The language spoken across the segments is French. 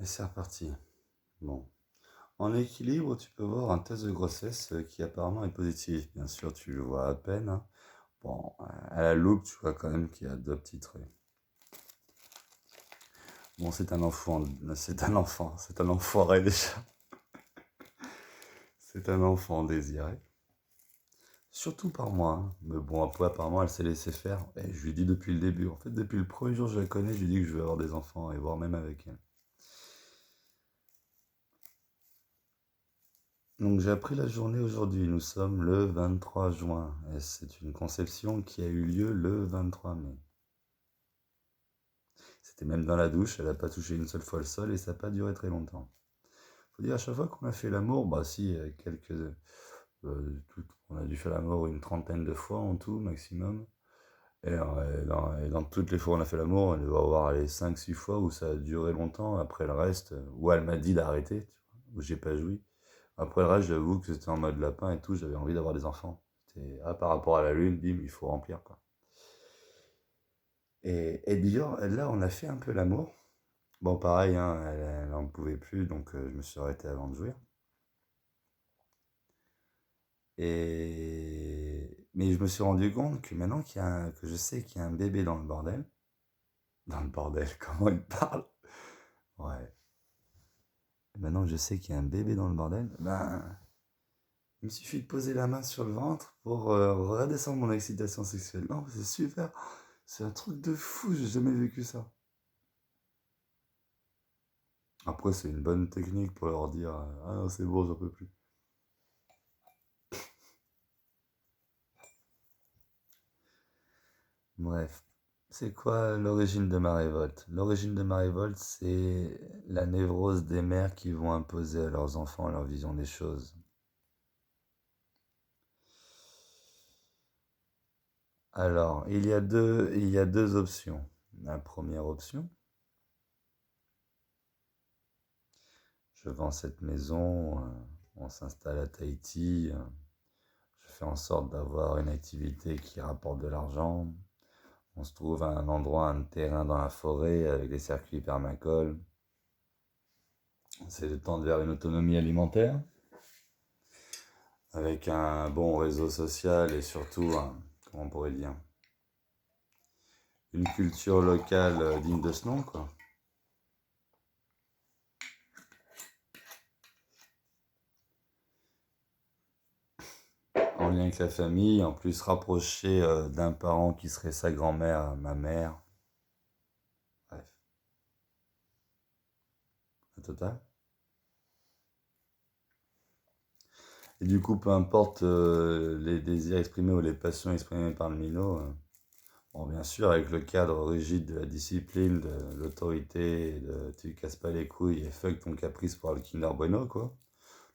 Et c'est reparti. Bon. En équilibre, tu peux voir un test de grossesse qui apparemment est positif. Bien sûr, tu le vois à peine, hein. Bon, à la loupe, tu vois quand même qu'il y a deux petits traits. Bon, c'est un enfoiré déjà. C'est un enfant désiré. Surtout par moi, hein. Mais bon, après, apparemment, elle s'est laissée faire. Et je lui dis depuis le début. En fait, depuis le premier jour que je la connais, je lui dis que je veux avoir des enfants et voir même avec elle. Donc j'ai appris la journée aujourd'hui, nous sommes le 23 juin, et c'est une conception qui a eu lieu le 23 mai. C'était même dans la douche, elle n'a pas touché une seule fois le sol et ça n'a pas duré très longtemps. Faut dire, à chaque fois qu'on a fait l'amour, bah si, on a dû faire l'amour une trentaine de fois en tout, maximum. Et dans toutes les fois où on a fait l'amour, elle doit avoir les 5-6 fois où ça a duré longtemps, après le reste, où elle m'a dit d'arrêter, tu vois, où j'ai pas joui. Après le reste, j'avoue que c'était en mode lapin et tout, j'avais envie d'avoir des enfants. C'était, par rapport à la lune, bim, il faut remplir, quoi. Et d'ailleurs, là, on a fait un peu l'amour. Bon, pareil, hein, elle en pouvait plus, donc je me suis arrêté avant de jouir. Mais je me suis rendu compte que maintenant que je sais qu'il y a un bébé dans le bordel, comment il parle? Ouais. Maintenant que je sais qu'il y a un bébé dans le bordel, ben, il me suffit de poser la main sur le ventre pour redescendre mon excitation sexuelle. Non, c'est super. C'est un truc de fou, j'ai jamais vécu ça. Après, c'est une bonne technique pour leur dire ah non, c'est bon, j'en peux plus. Bref. C'est quoi l'origine de ma révolte? L'origine de ma révolte, c'est la névrose des mères qui vont imposer à leurs enfants leur vision des choses. Alors, il y a deux options. La première option, je vends cette maison, on s'installe à Tahiti, je fais en sorte d'avoir une activité qui rapporte de l'argent. On se trouve à un endroit, un terrain dans la forêt avec des circuits permacoles. C'est de tendre vers une autonomie alimentaire avec un bon réseau social et surtout, comment on pourrait dire, une culture locale digne de ce nom, quoi. En lien avec la famille, en plus rapproché d'un parent qui serait sa grand-mère, ma mère. Bref, au total. Et du coup, peu importe les désirs exprimés ou les passions exprimées par le minot, bon, bien sûr, avec le cadre rigide de la discipline, de l'autorité, de tu casses pas les couilles et fuck ton caprice pour le Kinder Bueno, quoi.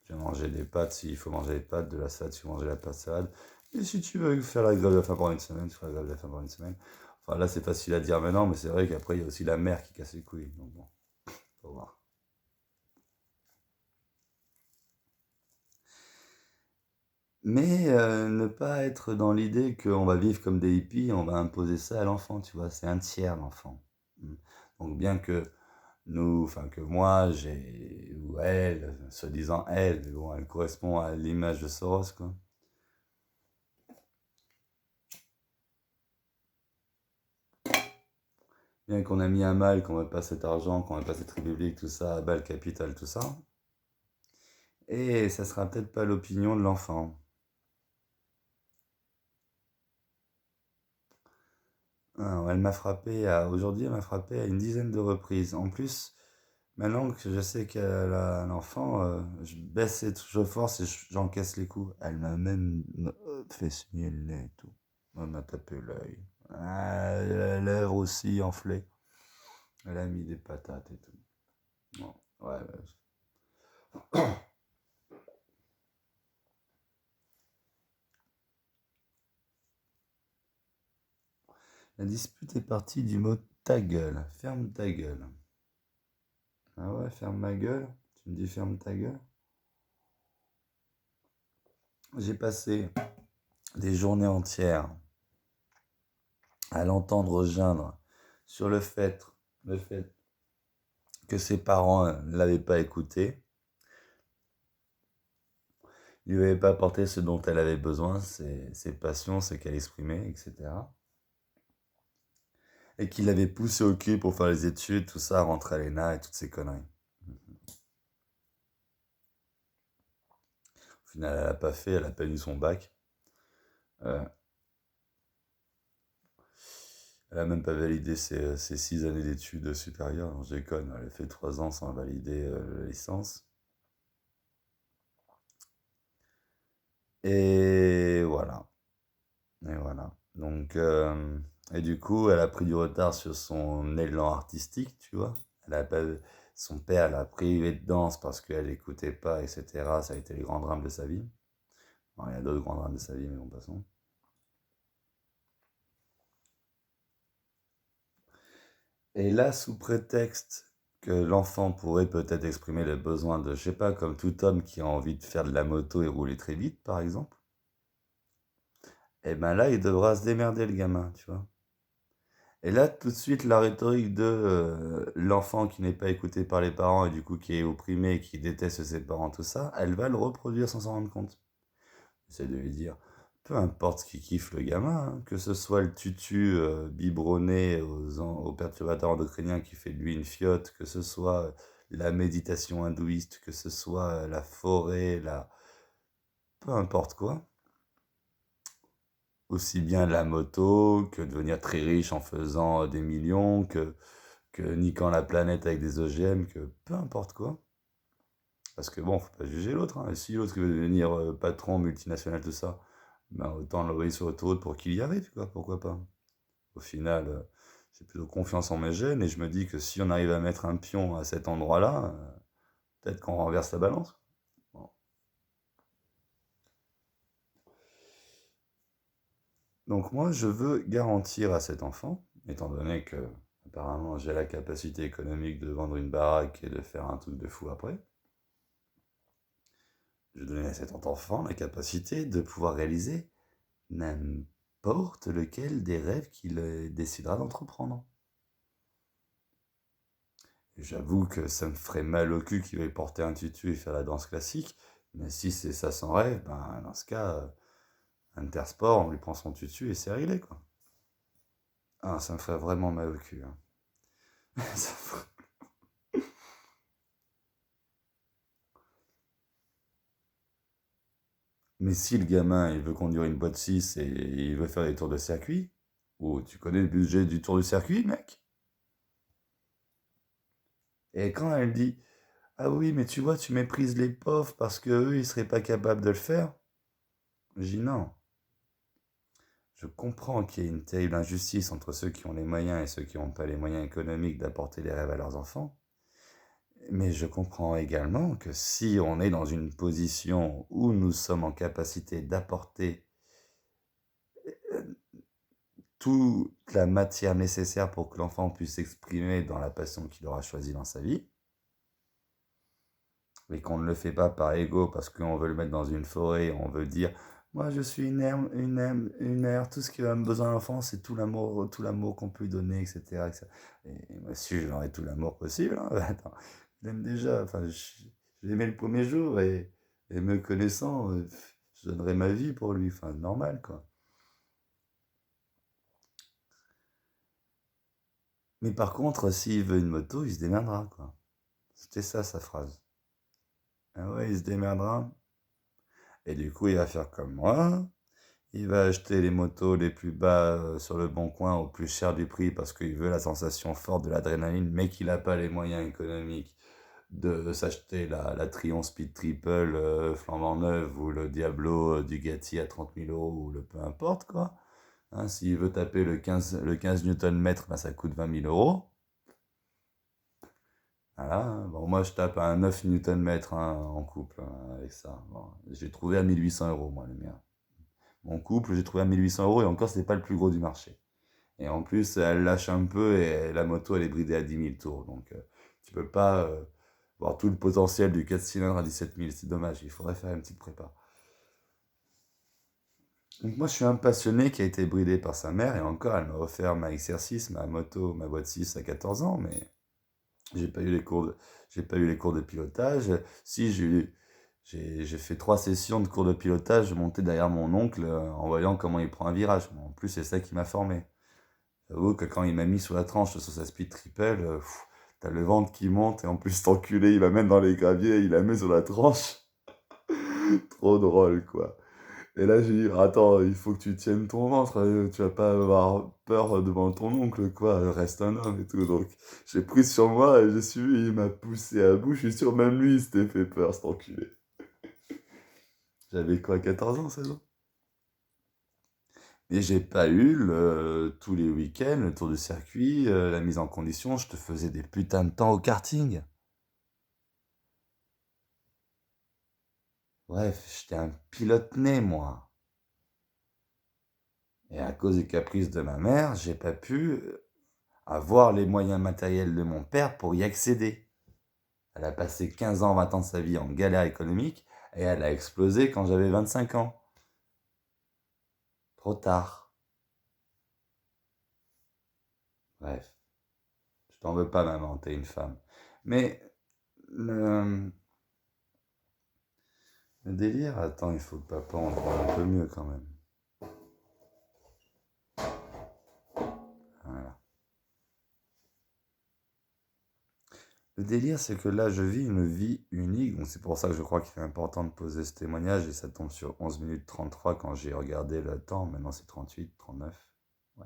Tu vas manger des pâtes s'il faut manger des pâtes, de la salade si tu veux manger la pâte salade. Et si tu veux faire la grève de la faim pendant une semaine, tu feras la grève de la faim pendant une semaine. Enfin là, c'est facile à dire maintenant, mais c'est vrai qu'après, il y a aussi la mère qui casse les couilles. Donc bon, faut voir. Mais ne pas être dans l'idée qu'on va vivre comme des hippies, on va imposer ça à l'enfant, tu vois, c'est un tiers l'enfant. Mm. Donc bien que nous, enfin que moi, ou elle, soi-disant elle, mais bon, elle correspond à l'image de Soros, quoi. Bien qu'on a mis à mal, qu'on veut pas cet argent, qu'on veut pas cette république, tout ça, à bas le capital, tout ça. Et ça sera peut-être pas l'opinion de l'enfant. Alors, aujourd'hui, elle m'a frappé à une dizaine de reprises. En plus, maintenant que je sais qu'elle a un enfant, je baisse ses chauffeurs et j'encaisse les coups. Elle m'a même fait saigner le nez et tout. Elle m'a tapé l'œil. La lèvre aussi enflée. Elle a mis des patates et tout. Bon, ouais, la dispute est partie du mot ta gueule. Ferme ta gueule. Ah ouais, ferme ma gueule. Tu me dis ferme ta gueule. J'ai passé des journées entières à l'entendre geindre sur le fait que ses parents ne l'avaient pas écoutée, ne lui avaient pas apporté ce dont elle avait besoin, ses passions, ce qu'elle exprimait, etc. Et qu'il l'avait poussé au cul pour faire les études, tout ça, rentrer à l'ENA et toutes ces conneries. Au final, elle n'a pas fait, elle a pas eu son bac. Euh, Elle a même pas validé ses 6 années d'études supérieures. Non, je déconne, elle a fait 3 ans sans valider la licence. Et voilà. Et voilà. Donc, et du coup, elle a pris du retard sur son élan artistique, tu vois. Elle a pas, son père l'a privé de danse parce qu'elle n'écoutait pas, etc. Ça a été les grands drames de sa vie. Bon, il y a d'autres grands drames de sa vie, mais bon, passons. Et là, sous prétexte que l'enfant pourrait peut-être exprimer le besoin de, je sais pas, comme tout homme qui a envie de faire de la moto et rouler très vite, par exemple, et ben là, il devra se démerder, le gamin, tu vois. Et là, tout de suite, la rhétorique de l'enfant qui n'est pas écouté par les parents et du coup qui est opprimé, qui déteste ses parents, tout ça, elle va le reproduire sans s'en rendre compte. C'est de lui dire, peu importe ce qui kiffe le gamin, hein, que ce soit le tutu biberonné aux perturbateurs endocriniens qui fait de lui une fiotte, que ce soit la méditation hindouiste, que ce soit la forêt, peu importe quoi. Aussi bien la moto, que devenir très riche en faisant des millions, que niquant la planète avec des OGM, que peu importe quoi. Parce que bon, faut pas juger l'autre, hein. Et si l'autre veut devenir patron, multinational, tout ça, ben autant l'envoyer sur l'autoroute pour qu'il y arrive, quoi, pourquoi pas. Au final, j'ai plutôt confiance en mes gènes et je me dis que si on arrive à mettre un pion à cet endroit-là, peut-être qu'on renverse la balance. Bon. Donc moi, je veux garantir à cet enfant, étant donné que apparemment j'ai la capacité économique de vendre une baraque et de faire un truc de fou après, je veux donner à cet enfant la capacité de pouvoir réaliser n'importe lequel des rêves qu'il décidera d'entreprendre. J'avoue que ça me ferait mal au cul qu'il veuille porter un tutu et faire la danse classique, mais si c'est ça son rêve, ben dans ce cas, Intersport, on lui prend son tutu et c'est réglé, quoi. Ah, ça me ferait vraiment mal au cul, hein. Ça ferait- Mais si le gamin, il veut conduire une boîte 6 et il veut faire des tours de circuit, oh, tu connais le budget du tour de circuit, mec? Et quand elle dit, ah oui, mais tu vois, tu méprises les pauvres parce que eux, ils seraient pas capables de le faire, je dis non. Je comprends qu'il y ait une terrible injustice entre ceux qui ont les moyens et ceux qui n'ont pas les moyens économiques d'apporter des rêves à leurs enfants. Mais je comprends également que si on est dans une position où nous sommes en capacité d'apporter toute la matière nécessaire pour que l'enfant puisse s'exprimer dans la passion qu'il aura choisie dans sa vie, et qu'on ne le fait pas par ego parce qu'on veut le mettre dans une forêt, on veut dire moi je suis une mère, tout ce qui a besoin d'un enfant c'est tout l'amour qu'on peut lui donner, etc., etc. Et moi si je leur ai tout l'amour possible, hein, attends, je l'aime déjà, enfin je l'aimais le premier jour et me connaissant, je donnerais ma vie pour lui, enfin normal quoi. Mais par contre, s'il veut une moto, il se démerdera quoi. C'était ça sa phrase. Ah ouais, il se démerdera. Et du coup, il va faire comme moi. Il va acheter les motos les plus bas sur le bon coin au plus cher du prix parce qu'il veut la sensation forte de l'adrénaline, mais qu'il n'a pas les moyens économiques de s'acheter la Triumph Speed Triple flambant neuve ou le Diablo Ducati à 30 000 € ou le peu importe quoi. Hein, s'il veut taper le 15 Nm, ben, ça coûte 20 000 €. Voilà, hein. Bon, moi je tape à un 9 Nm hein, en couple hein, avec ça. Bon, j'ai trouvé à 1 800 € moi le mien. Mon couple, j'ai trouvé à 1 800 € et encore, c'est pas le plus gros du marché. Et en plus, elle lâche un peu et la moto, elle est bridée à 10 000 tours. Donc, tu peux pas voir tout le potentiel du 4 cylindres à 17 000. C'est dommage, il faudrait faire une petite prépa. Donc, moi, je suis un passionné qui a été bridé par sa mère et encore, elle m'a offert ma exercice, ma moto, ma boîte 6 à 14 ans. Mais J'ai pas eu les cours de, j'ai pas eu les cours de pilotage. Si, j'ai fait 3 sessions de cours de pilotage monté derrière mon oncle en voyant comment il prend un virage. Bon, en plus, c'est ça qui m'a formé. J'avoue que quand il m'a mis sous la tranche sur sa speed triple, t'as le ventre qui monte et en plus, cet enculé, il m'amène dans les graviers, il la met sur la tranche. Trop drôle, quoi. Et là, j'ai dit, attends, il faut que tu tiennes ton ventre, tu vas pas avoir peur devant ton oncle, quoi, reste un homme et tout. Donc, j'ai pris sur moi et j'ai suivi, il m'a poussé à bout, je suis sûr, même lui, il s'était fait peur, cet enculé. J'avais quoi, 14 ans, 16 ans? Et j'ai pas eu tous les week-ends, le tour du circuit, la mise en condition, je te faisais des putains de temps au karting. Bref, j'étais un pilote né, moi. Et à cause des caprices de ma mère, j'ai pas pu avoir les moyens matériels de mon père pour y accéder. Elle a passé 15 ans, 20 ans de sa vie en galère économique et elle a explosé quand j'avais 25 ans. Trop tard. Bref, je t'en veux pas, maman, t'es une femme. Mais le, le délire, attends, il faut que papa en parle un peu mieux quand même. Voilà. Le délire, c'est que là, je vis une vie unique, donc c'est pour ça que je crois qu'il est important de poser ce témoignage, et ça tombe sur 11 minutes 33 quand j'ai regardé le temps, maintenant c'est 38, 39. Ouais.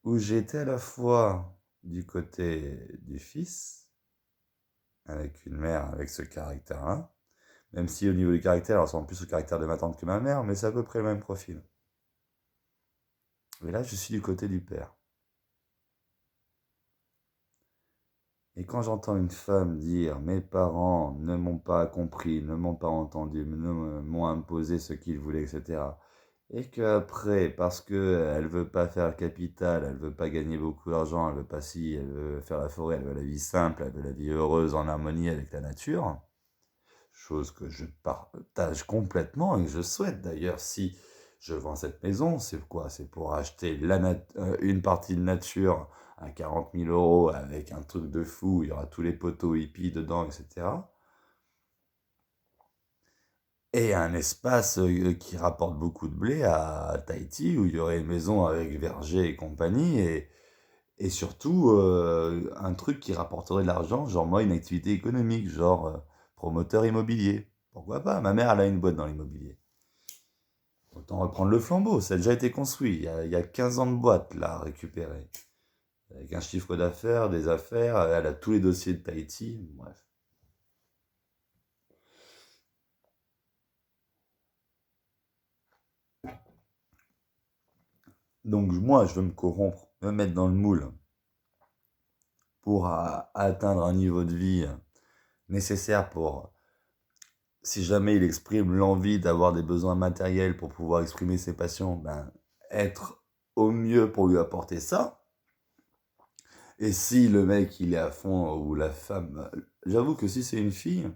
Où j'étais à la fois du côté du fils, avec une mère avec ce caractère-là, même si au niveau du caractère, elle ressemble plus au caractère de ma tante que ma mère, mais c'est à peu près le même profil. Et là, je suis du côté du père. Et quand j'entends une femme dire mes parents ne m'ont pas compris, ne m'ont pas entendu, m'ont imposé ce qu'ils voulaient, etc. Et qu'après, parce qu'elle veut pas faire le capital, elle veut pas gagner beaucoup d'argent, elle veut pas ci, elle veut faire la forêt, elle veut la vie simple, elle veut la vie heureuse en harmonie avec la nature, chose que je partage complètement et que je souhaite d'ailleurs. Si je vends cette maison, c'est quoi? C'est pour acheter une partie de nature à 40 000 euros avec un truc de fou, il y aura tous les poteaux hippies dedans, etc. Et un espace qui rapporte beaucoup de blé à Tahiti, où il y aurait une maison avec verger et compagnie, et surtout un truc qui rapporterait de l'argent, genre moi, une activité économique, genre promoteur immobilier. Pourquoi pas? Ma mère, elle a une boîte dans l'immobilier. Autant reprendre le flambeau, ça a déjà été construit. Il y a 15 ans de boîte là à récupérer. Avec un chiffre d'affaires, des affaires, elle a tous les dossiers de Tahiti, bref. Donc moi, je veux me corrompre, me mettre dans le moule pour atteindre un niveau de vie nécessaire pour, si jamais il exprime l'envie d'avoir des besoins matériels pour pouvoir exprimer ses passions, ben, être au mieux pour lui apporter ça. Et si le mec il est à fond ou la femme, j'avoue que si c'est une fille,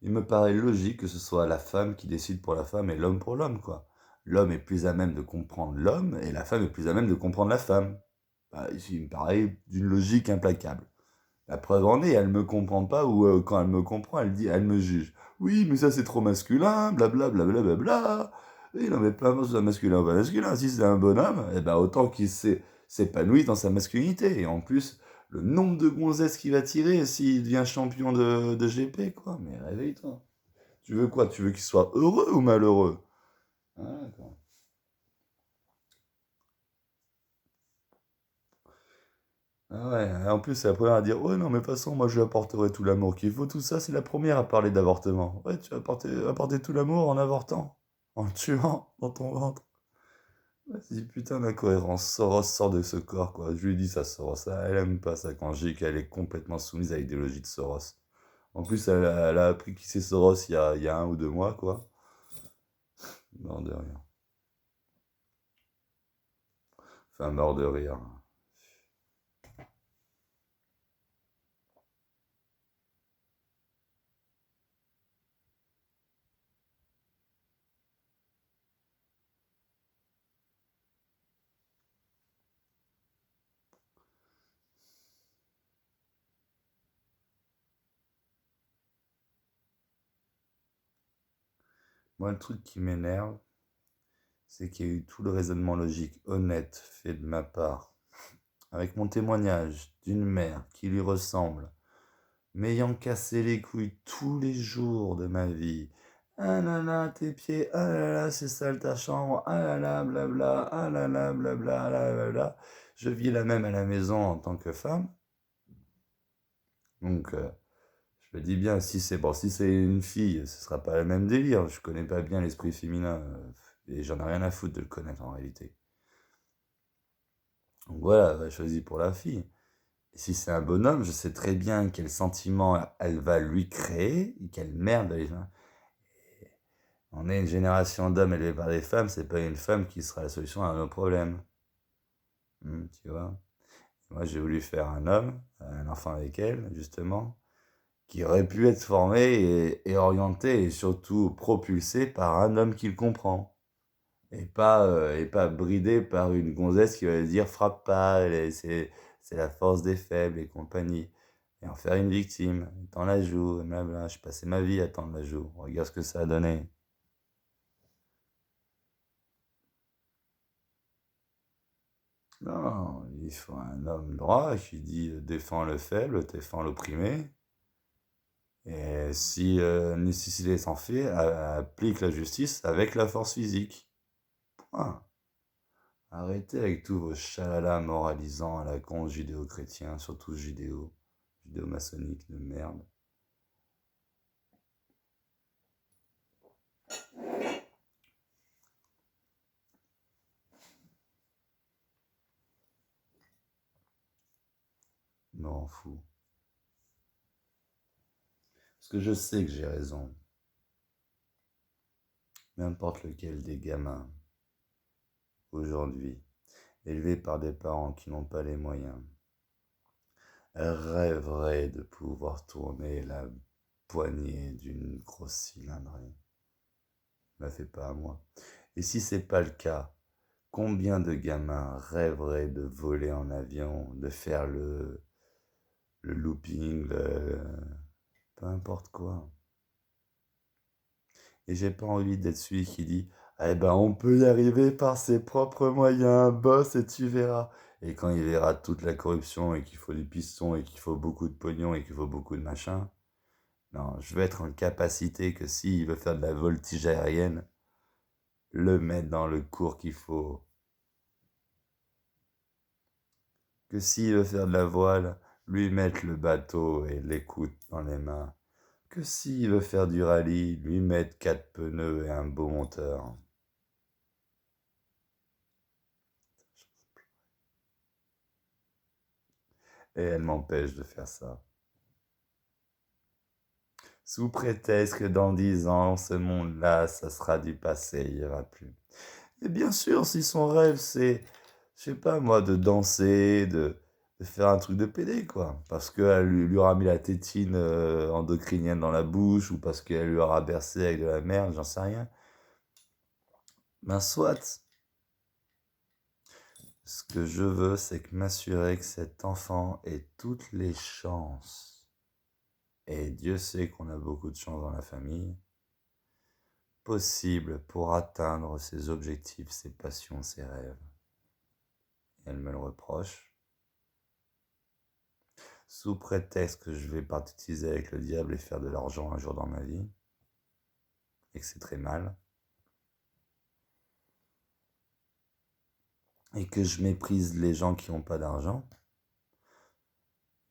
il me paraît logique que ce soit la femme qui décide pour la femme et l'homme pour l'homme, quoi. L'homme est plus à même de comprendre l'homme et la femme est plus à même de comprendre la femme. Bah, il me paraît d'une logique implacable. La preuve en est, elle me comprend pas ou quand elle me comprend, elle me juge. Oui, mais ça c'est trop masculin, blablabla, blablabla. Oui, non, mais peu importe si c'est masculin ou pas masculin, si c'est un bonhomme, eh ben autant qu'il s'épanouit dans sa masculinité. Et en plus, le nombre de gonzesses qu'il va tirer s'il devient champion de GP, quoi. Mais réveille-toi. Tu veux quoi? Tu veux qu'il soit heureux ou malheureux? Ah, quoi. Ah ouais, en plus, c'est la première à dire, ouais, non, mais de toute façon, moi, je lui apporterai tout l'amour qu'il faut, tout ça, c'est la première à parler d'avortement. Ouais, tu vas apporter tout l'amour en avortant, en le tuant dans ton ventre. Vas-y, putain d'incohérence, Soros sort de ce corps, quoi. Je lui dis ça, Soros, elle aime pas ça quand je dis qu'elle est complètement soumise à l'idéologie de Soros. En plus, elle a appris qui c'est Soros il y a 1 ou 2 mois, quoi. Mort de rire. Enfin, mort de rire. Moi, le truc qui m'énerve, c'est qu'il y a eu tout le raisonnement logique honnête fait de ma part, avec mon témoignage d'une mère qui lui ressemble, m'ayant cassé les couilles tous les jours de ma vie. Ah là là, tes pieds, ah là là, c'est sale ta chambre, ah là là, blabla, ah là là, blabla, ah là là, là. Je vis la même à la maison en tant que femme. Donc, je me dis bien, si c'est bon, si c'est une fille, ce sera pas le même délire. Je connais pas bien l'esprit féminin et j'en ai rien à foutre de le connaître en réalité. Donc voilà, elle va choisir pour la fille. Et si c'est un bonhomme, je sais très bien quel sentiment elle va lui créer et quelle merde elle va. On est une génération d'hommes élevés par des femmes, c'est pas une femme qui sera la solution à nos problèmes. Tu vois? Moi, j'ai voulu faire un homme, un enfant avec elle, justement, qui aurait pu être formé et orienté et surtout propulsé par un homme qui le comprend. Et pas bridé par une gonzesse qui va lui dire frappe pas, c'est la force des faibles et compagnie. Et en faire une victime, tends la joue, blabla. Je passais ma vie à tendre la joue. Regarde ce que ça a donné. Non, il faut un homme droit qui dit défends le faible, défends l'opprimé. Et si nécessité s'en fait, applique la justice avec la force physique. Point. Arrêtez avec tous vos chalalas moralisants à la con judéo-chrétien, surtout judéo-maçonnique de merde. Je m'en fous. Parce que je sais que j'ai raison. N'importe lequel des gamins, aujourd'hui, élevés par des parents qui n'ont pas les moyens, rêverait de pouvoir tourner la poignée d'une grosse cylindrée. Ne la fait pas à moi. Et si c'est pas le cas, combien de gamins rêveraient de voler en avion, de faire le looping, peu importe quoi. Et j'ai pas envie d'être celui qui dit eh ben on peut y arriver par ses propres moyens, boss et tu verras. Et quand il verra toute la corruption et qu'il faut des pistons et qu'il faut beaucoup de pognon et qu'il faut beaucoup de machin, non, je vais être en capacité que s'il veut faire de la voltige aérienne, le mettre dans le cours qu'il faut. Que s'il veut faire de la voile, lui mettre le bateau et l'écoute dans les mains. Que s'il veut faire du rallye, lui mettre 4 pneus et un beau moteur. Et elle m'empêche de faire ça. Sous prétexte que dans 10 ans, ce monde-là, ça sera du passé, il n'y aura plus. Et bien sûr, si son rêve, c'est, je sais pas moi, de danser, de faire un truc de pédé, quoi. Parce qu'elle lui aura mis la tétine endocrinienne dans la bouche, ou parce qu'elle lui aura bercé avec de la merde, j'en sais rien. Ben soit. Ce que je veux, c'est que m'assurer que cet enfant ait toutes les chances, et Dieu sait qu'on a beaucoup de chance dans la famille, possible pour atteindre ses objectifs, ses passions, ses rêves. Et elle me le reproche, sous prétexte que je vais participer avec le diable et faire de l'argent un jour dans ma vie, et que c'est très mal, et que je méprise les gens qui n'ont pas d'argent.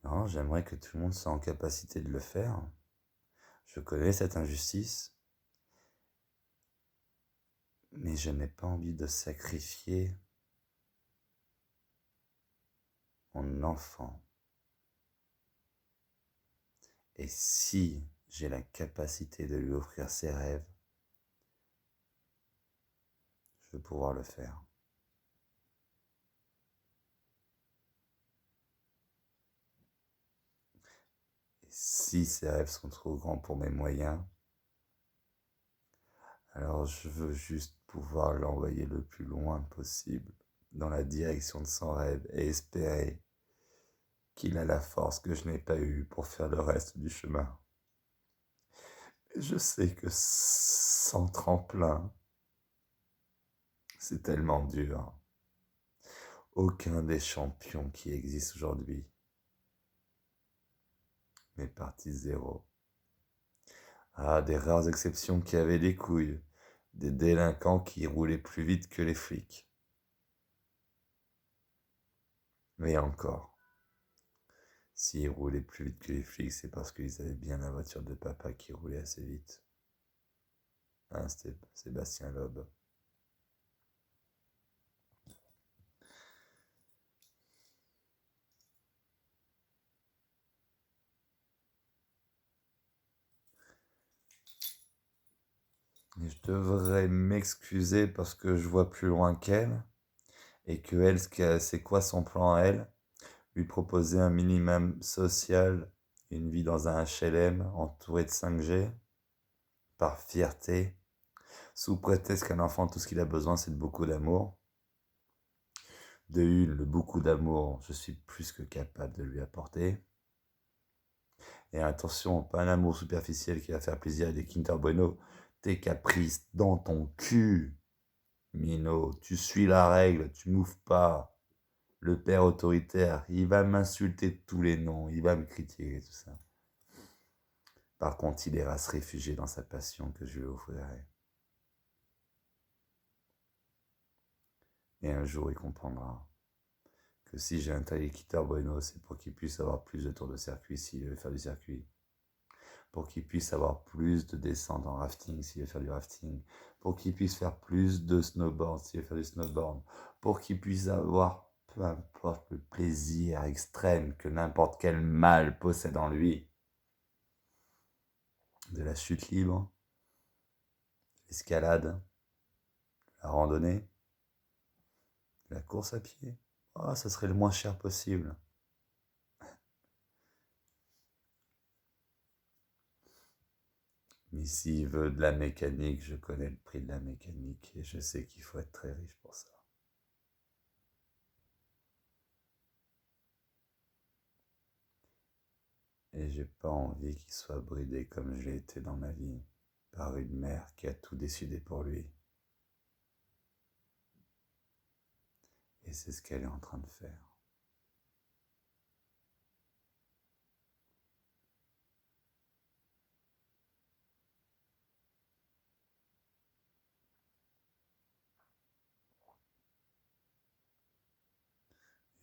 Non, j'aimerais que tout le monde soit en capacité de le faire. Je connais cette injustice, mais je n'ai pas envie de sacrifier mon enfant. Et si j'ai la capacité de lui offrir ses rêves, je vais pouvoir le faire. Et si ses rêves sont trop grands pour mes moyens, alors je veux juste pouvoir l'envoyer le plus loin possible dans la direction de son rêve et espérer qu'il a la force que je n'ai pas eue pour faire le reste du chemin. Je sais que sans tremplin, c'est tellement dur. Aucun des champions qui existent aujourd'hui n'est parti de zéro. Ah, des rares exceptions qui avaient des couilles, des délinquants qui roulaient plus vite que les flics. Mais encore, s'ils roulaient plus vite que les flics, c'est parce qu'ils avaient bien la voiture de papa qui roulait assez vite. Hein, c'était Sébastien Loeb. Et je devrais m'excuser parce que je vois plus loin qu'elle et que elle, c'est quoi son plan à elle? Lui proposer un minimum social, une vie dans un HLM entouré de 5G, par fierté, sous prétexte qu'un enfant, tout ce qu'il a besoin, c'est de beaucoup d'amour. De une, le beaucoup d'amour, je suis plus que capable de lui apporter. Et attention, pas un amour superficiel qui va faire plaisir à des Kinder Bueno. Tes caprices dans ton cul, Mino. Tu suis la règle, tu m'ouvres pas. Le père autoritaire, il va m'insulter de tous les noms, il va me critiquer, tout ça. Par contre, il ira se réfugier dans sa passion que je lui offrirai. Et un jour, il comprendra que si j'ai un taillé Kinder Bueno, c'est pour qu'il puisse avoir plus de tours de circuit s'il veut faire du circuit. Pour qu'il puisse avoir plus de descentes en rafting s'il veut faire du rafting. Pour qu'il puisse faire plus de snowboard s'il veut faire du snowboard. Pour qu'il puisse avoir, peu importe, le plaisir extrême que n'importe quel mâle possède en lui. De la chute libre, l'escalade, la randonnée, la course à pied. Oh, ça serait le moins cher possible. Mais s'il veut de la mécanique, je connais le prix de la mécanique et je sais qu'il faut être très riche pour ça. Et j'ai pas envie qu'il soit bridé comme je l'ai été dans ma vie, par une mère qui a tout décidé pour lui. Et c'est ce qu'elle est en train de faire.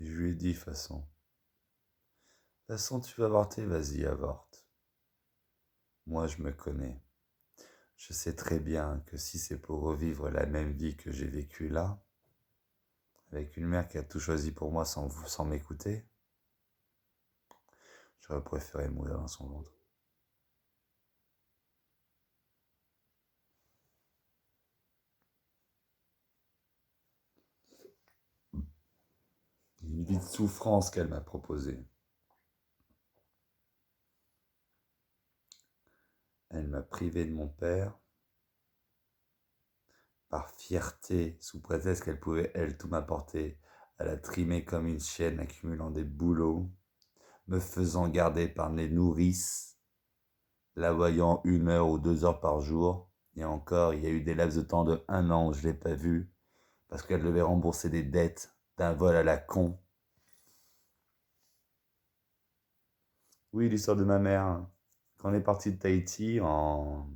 Et je lui ai dit, de toute façon, tu veux avorter, vas-y, avorte. Moi, je me connais. Je sais très bien que si c'est pour revivre la même vie que j'ai vécue là, avec une mère qui a tout choisi pour moi sans m'écouter, j'aurais préféré mourir dans son ventre. Une vie de souffrance qu'elle m'a proposée. Elle m'a privé de mon père par fierté, sous prétexte qu'elle pouvait, elle, tout m'apporter. Elle a trimé comme une chienne, accumulant des boulots, me faisant garder par les nourrices, la voyant 1 heure ou 2 heures par jour. Et encore, il y a eu des laps de temps de 1 an où je ne l'ai pas vue, parce qu'elle devait rembourser des dettes d'un vol à la con. Oui, l'histoire de ma mère. Quand on est parti de Tahiti en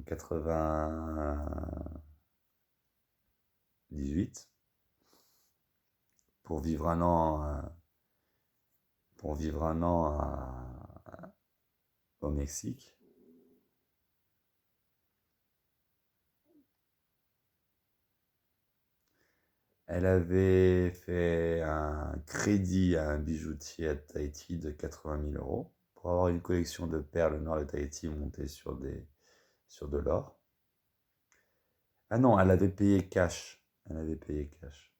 98, pour vivre un an, au Mexique. Elle avait fait un crédit à un bijoutier à Tahiti de 80 000 euros pour avoir une collection de perles nord de Tahiti montée sur de l'or. Ah non, elle avait payé cash. Elle avait payé cash.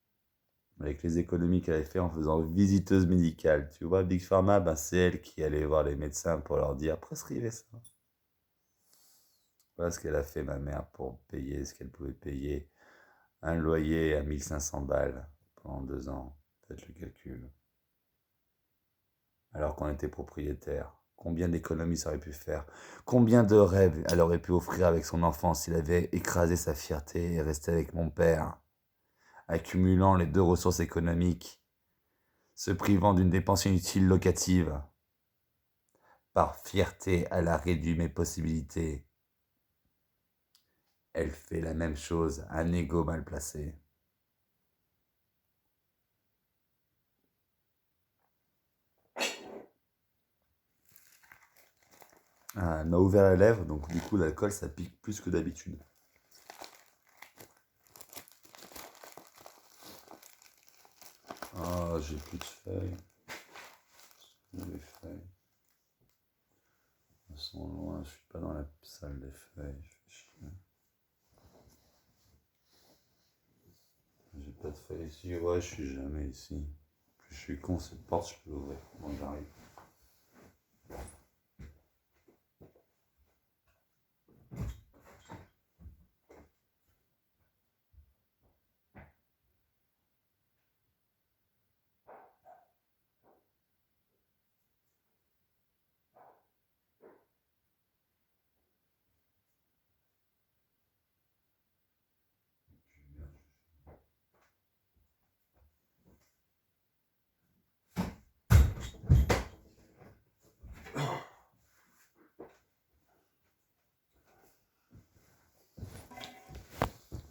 Avec les économies qu'elle avait fait en faisant visiteuse médicale. Tu vois, Big Pharma, ben, c'est elle qui allait voir les médecins pour leur dire prescrivez ça. Voilà ce qu'elle a fait, ma mère, pour payer ce qu'elle pouvait payer. Un loyer à 1500 balles pendant 2 ans. Faites le calcul. Alors qu'on était propriétaire. Combien d'économies ça aurait pu faire? Combien de rêves elle aurait pu offrir avec son enfant s'il avait écrasé sa fierté et resté avec mon père, accumulant les deux ressources économiques, se privant d'une dépense inutile locative. Par fierté, elle a réduit mes possibilités. Elle fait la même chose, un ego mal placé. Ah, elle m'a ouvert la lèvre, donc du coup l'alcool ça pique plus que d'habitude. Ah, j'ai plus de feuilles. Les feuilles. Elles sont loin, je suis pas dans la salle des feuilles. J'ai pas de feuilles ici, ouais, je suis jamais ici. Je suis con, cette porte, je peux l'ouvrir. Bon, j'arrive.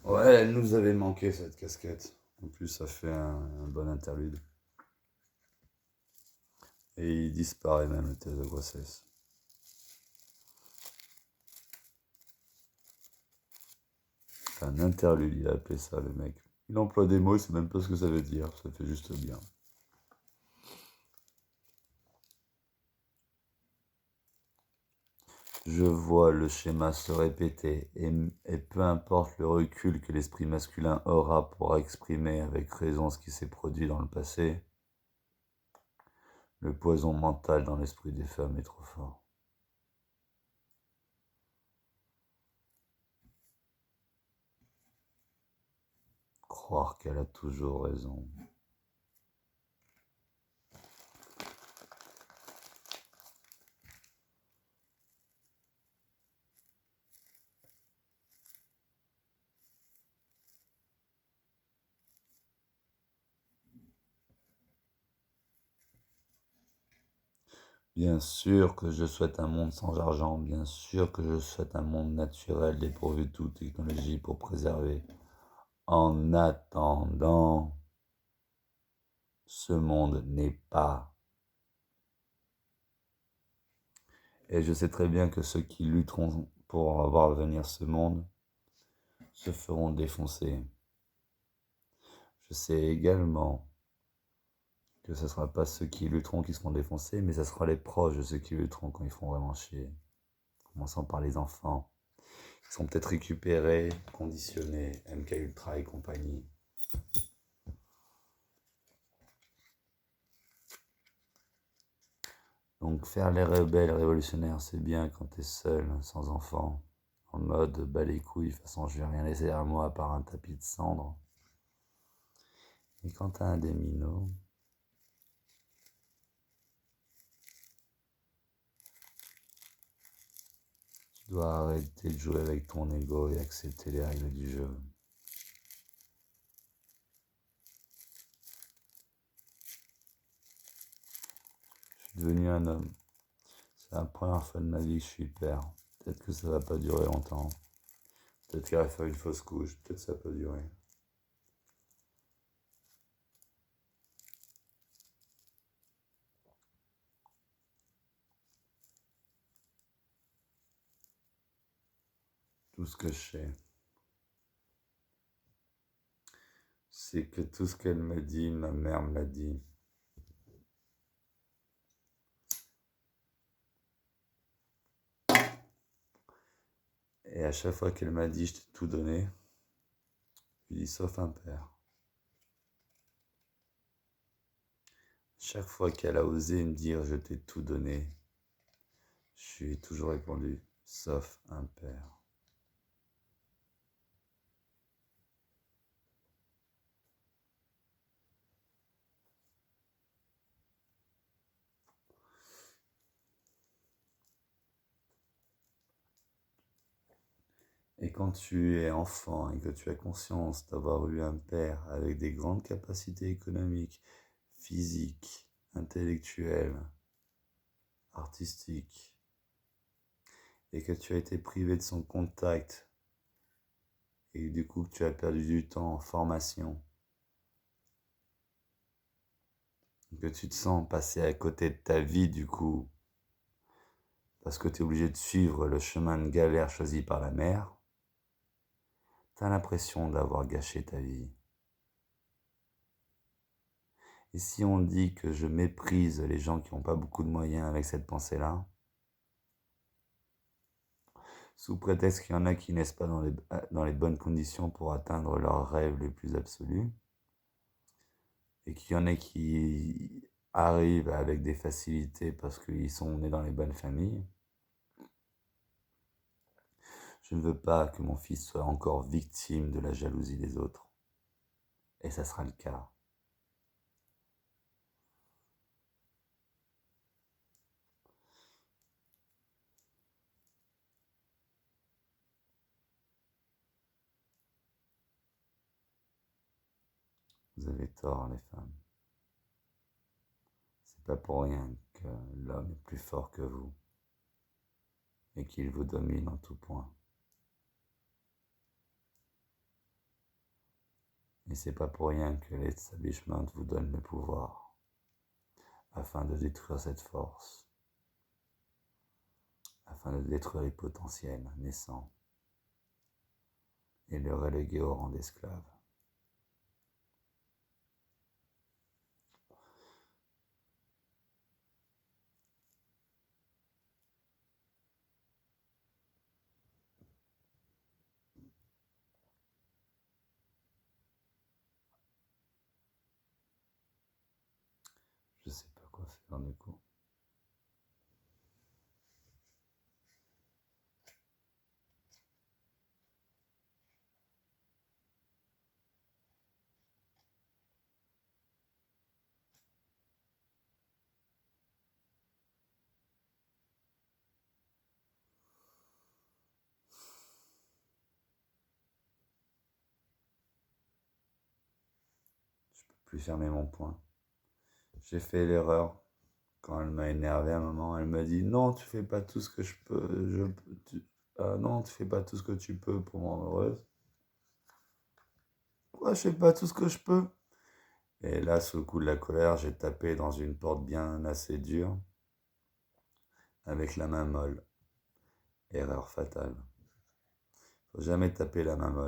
Ouais, elle nous avait manqué cette casquette. En plus, ça fait un bon interlude. Et il disparaît même le test de grossesse. Un interlude, il a appelé ça le mec. Il emploie des mots, il sait même pas ce que ça veut dire. Ça fait juste bien. Je vois le schéma se répéter, et peu importe le recul que l'esprit masculin aura pour exprimer avec raison ce qui s'est produit dans le passé, le poison mental dans l'esprit des femmes est trop fort. Croire qu'elle a toujours raison. Bien sûr que je souhaite un monde sans argent, bien sûr que je souhaite un monde naturel dépourvu de toute technologie pour préserver. En attendant, ce monde n'est pas. Et je sais très bien que ceux qui lutteront pour avoir venir ce monde se feront défoncer. Je sais également que ce ne sera pas ceux qui lutteront qui seront défoncés, mais ce sera les proches de ceux qui lutteront quand ils feront vraiment chier. Commençant par les enfants, qui sont peut-être récupérés, conditionnés, MK Ultra et compagnie. Donc faire les rebelles révolutionnaires, c'est bien quand t'es seul, sans enfant, en mode bas les couilles, de toute façon je vais rien laisser à moi à part un tapis de cendres. Et quand t'as un démino, tu dois arrêter de jouer avec ton ego et accepter les règles du jeu. Je suis devenu un homme. C'est la première fois de ma vie que je suis père. Peut-être que ça va pas durer longtemps. Peut-être qu'il va faire une fausse couche. Peut-être que ça peut durer. Tout ce que je sais, c'est que tout ce qu'elle me dit, ma mère me l'a dit. Et à chaque fois qu'elle m'a dit je t'ai tout donné, je lui dis sauf un père. Chaque fois qu'elle a osé me dire je t'ai tout donné, je lui ai toujours répondu sauf un père. Et quand tu es enfant et que tu as conscience d'avoir eu un père avec des grandes capacités économiques, physiques, intellectuelles, artistiques, et que tu as été privé de son contact, et du coup que tu as perdu du temps en formation, que tu te sens passer à côté de ta vie du coup, parce que tu es obligé de suivre le chemin de galère choisi par la mère, tu as l'impression d'avoir gâché ta vie. Et si on dit que je méprise les gens qui n'ont pas beaucoup de moyens avec cette pensée-là, sous prétexte qu'il y en a qui naissent pas dans les bonnes conditions pour atteindre leurs rêves les plus absolus, et qu'il y en a qui arrivent avec des facilités parce qu'ils sont nés dans les bonnes familles, je ne veux pas que mon fils soit encore victime de la jalousie des autres. Et ça sera le cas. Vous avez tort, les femmes. C'est pas pour rien que l'homme est plus fort que vous et qu'il vous domine en tout point. Et c'est pas pour rien que l'establishment vous donne le pouvoir afin de détruire cette force, afin de détruire les potentiels naissants et le reléguer au rang d'esclave. Je sais pas quoi faire du coup. Je peux plus fermer mon poing. J'ai fait l'erreur. Quand elle m'a énervé à un moment, elle m'a dit non, tu fais pas tout ce que je peux. Non, tu fais pas tout ce que tu peux pour me rendre heureuse. Quoi, je fais pas tout ce que je peux. Et là, sous le coup de la colère, j'ai tapé dans une porte bien assez dure, avec la main molle. Erreur fatale. Faut jamais taper la main molle.